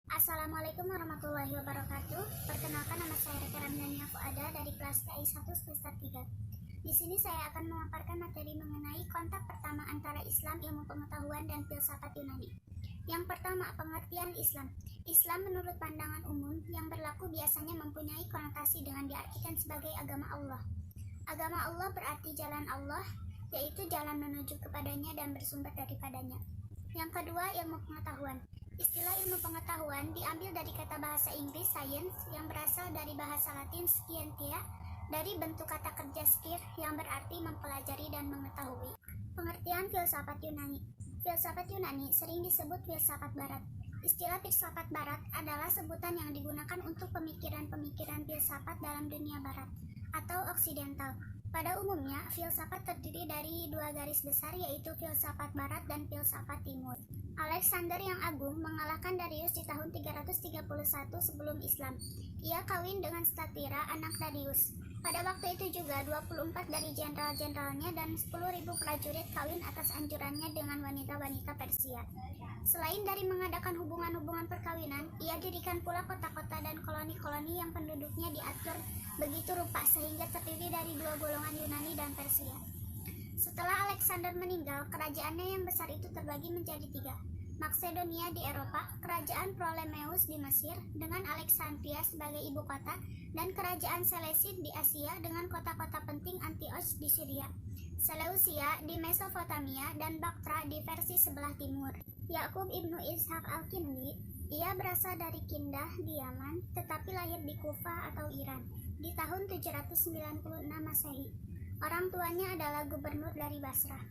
Assalamualaikum warahmatullahi wabarakatuh. Perkenalkan, nama saya Reka Ramdhania Fuada dari kelas KI 1 semester 3. Di sini saya akan memaparkan materi mengenai kontak pertama antara Islam, ilmu pengetahuan, dan filsafat Yunani. Yang pertama, pengertian Islam. Islam menurut pandangan umum yang berlaku biasanya mempunyai konotasi dengan diartikan sebagai agama Allah. Agama Allah berarti jalan Allah, yaitu jalan menuju kepadanya dan bersumber daripadanya. Yang kedua, ilmu pengetahuan. Istilah ilmu pengetahuan diambil dari kata bahasa Inggris science yang berasal dari bahasa Latin scientia, dari bentuk kata kerja skir yang berarti mempelajari dan mengetahui. Pengertian filsafat Yunani. Filsafat Yunani sering disebut filsafat barat. Istilah filsafat barat adalah sebutan yang digunakan untuk pemikiran-pemikiran filsafat dalam dunia barat atau oksidental. Pada umumnya, filsafat terdiri dari dua garis besar, yaitu filsafat barat dan filsafat timur. Alexander yang Agung mengalahkan Darius di tahun 331 sebelum Islam. Ia kawin dengan Statira, anak Darius. Pada waktu itu juga 24 dari jenderal-jenderalnya dan 10.000 prajurit kawin atas anjurannya dengan wanita-wanita Persia. Selain dari mengadakan hubungan-hubungan perkawinan, ia dirikan pula kota-kota dan koloni-koloni yang penduduknya diatur begitu rupa sehingga terdiri dari dua golongan Yunani dan Persia. Setelah Alexander meninggal, kerajaannya yang besar itu terbagi menjadi tiga. Makedonia di Eropa, kerajaan Ptolemeus di Mesir dengan Alexandria sebagai ibu kota, dan kerajaan Selesid di Asia dengan kota-kota penting Antioch di Syria, Seleucia di Mesopotamia, dan Baktra di versi sebelah timur. Yakub ibnu Ishaq al-Kindi, ia berasal dari Kindah di Yaman, tetapi lahir di Kufah atau Iran di tahun 796 Masehi. Orang tuanya adalah gubernur dari Basrah.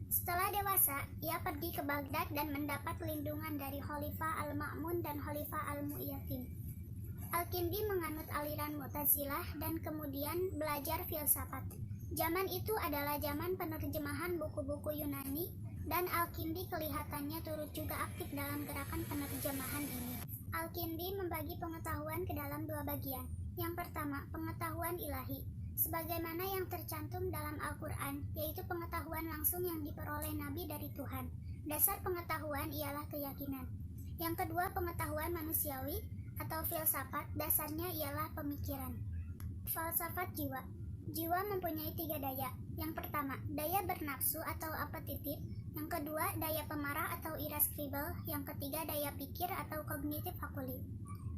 Setelah dewasa, ia pergi ke Baghdad dan mendapat lindungan dari Khalifah Al-Ma'mun dan Khalifah Al-Mu'tasim. Al-Kindi menganut aliran Mu'tazilah dan kemudian belajar filsafat. Zaman itu adalah zaman penerjemahan buku-buku Yunani, dan Al-Kindi kelihatannya turut juga aktif dalam gerakan penerjemahan ini. Al-Kindi membagi pengetahuan ke dalam dua bagian. Yang pertama, pengetahuan ilahi, sebagaimana yang tercantum dalam Al-Quran, yaitu pengetahuan langsung yang diperoleh Nabi dari Tuhan. Dasar pengetahuan ialah keyakinan. Yang kedua, pengetahuan manusiawi atau filsafat, dasarnya ialah pemikiran. Falsafat jiwa. Jiwa mempunyai tiga daya. Yang pertama, daya bernafsu atau apetitif. Yang kedua, daya pemarah atau irascible. Yang ketiga, daya pikir atau cognitive faculty.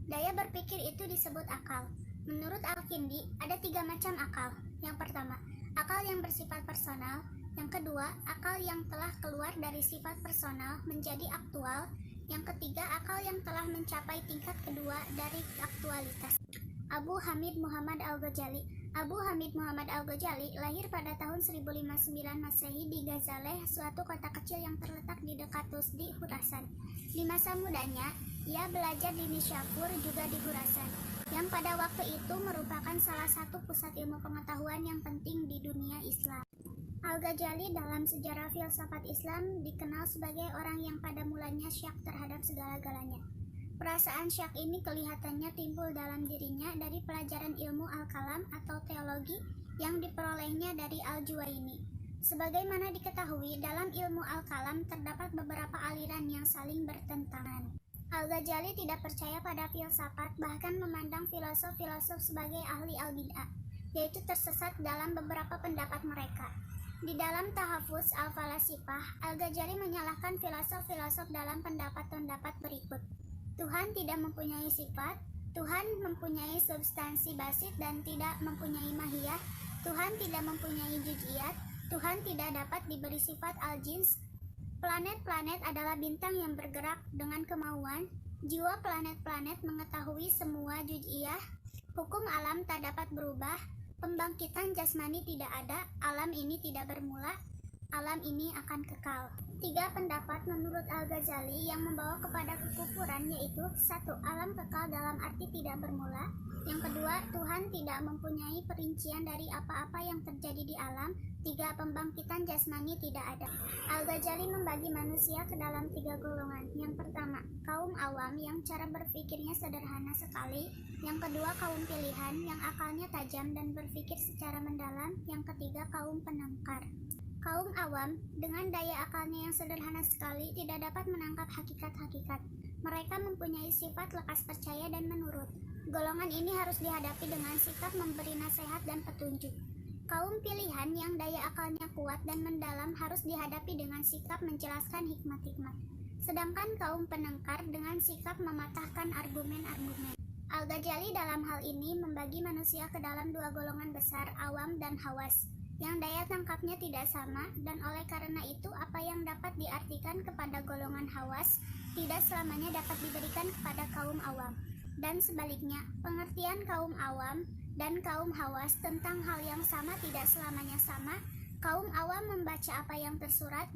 Daya berpikir itu disebut akal. Menurut Al-Kindi, ada tiga macam akal. Yang pertama, akal yang bersifat personal. Yang kedua, akal yang telah keluar dari sifat personal menjadi aktual. Yang ketiga, akal yang telah mencapai tingkat kedua dari aktualitas. Abu Hamid Muhammad Al-Ghazali. Abu Hamid Muhammad Al-Ghazali lahir pada tahun 1059 Masehi di Ghazaleh, suatu kota kecil yang terletak di dekat Tusdi, Khurasan. Di masa mudanya, ia belajar di Nishapur, juga di Khurasan, yang pada waktu itu merupakan salah satu pusat ilmu pengetahuan yang penting di dunia Islam. Al-Ghazali dalam sejarah filsafat Islam dikenal sebagai orang yang pada mulanya syak terhadap segala-galanya. Perasaan syak ini kelihatannya timbul dalam dirinya dari pelajaran ilmu al-kalam atau teologi yang diperolehnya dari Al-Juwaini. Sebagaimana diketahui, dalam ilmu al-kalam terdapat beberapa aliran yang saling bertentangan. Al-Ghazali tidak percaya pada filsafat, bahkan memandang filosof-filosof sebagai ahli al-bid'ah, yaitu tersesat dalam beberapa pendapat mereka. Di dalam Tahafuz al-Falasifah, Al-Ghazali menyalahkan filosof-filosof dalam pendapat-pendapat berikut. Tuhan tidak mempunyai sifat, Tuhan mempunyai substansi basit dan tidak mempunyai mahiyah, Tuhan tidak mempunyai juz'iyat, Tuhan tidak dapat diberi sifat al-jins. Planet-planet adalah bintang yang bergerak dengan kemauan. Jiwa planet-planet mengetahui semua juz'iyah. Hukum alam tak dapat berubah. Pembangkitan jasmani tidak ada. Alam ini tidak bermula. Alam ini akan kekal. Tiga pendapat menurut Al-Ghazali yang membawa kepada kekufuran, yaitu: satu, alam kekal dalam arti tidak bermula. Yang kedua, Tuhan tidak mempunyai perincian dari apa-apa yang terjadi di alam. Tiga, pembangkitan jasmani tidak ada. Al-Ghazali membagi manusia ke dalam tiga golongan. Yang pertama, kaum awam yang cara berpikirnya sederhana sekali. Yang kedua, kaum pilihan yang akalnya tajam dan berpikir secara mendalam. Yang ketiga, kaum penangkar. Kaum awam dengan daya akalnya yang sederhana sekali tidak dapat menangkap hakikat-hakikat. Mereka mempunyai sifat lekas percaya dan menurut. Golongan ini harus dihadapi dengan sikap memberi nasihat dan petunjuk. Kaum pilihan yang daya akalnya kuat dan mendalam harus dihadapi dengan sikap menjelaskan hikmat-hikmat. Sedangkan kaum penengkar dengan sikap mematahkan argumen-argumen. Al-Ghazali dalam hal ini membagi manusia ke dalam dua golongan besar, awam dan hawas, yang daya tangkapnya tidak sama, dan oleh karena itu apa yang dapat diartikan kepada golongan hawas tidak selamanya dapat diberikan kepada kaum awam. Dan sebaliknya, pengertian kaum awam dan kaum hawas tentang hal yang sama tidak selamanya sama. Kaum awam membaca apa yang tersurat dan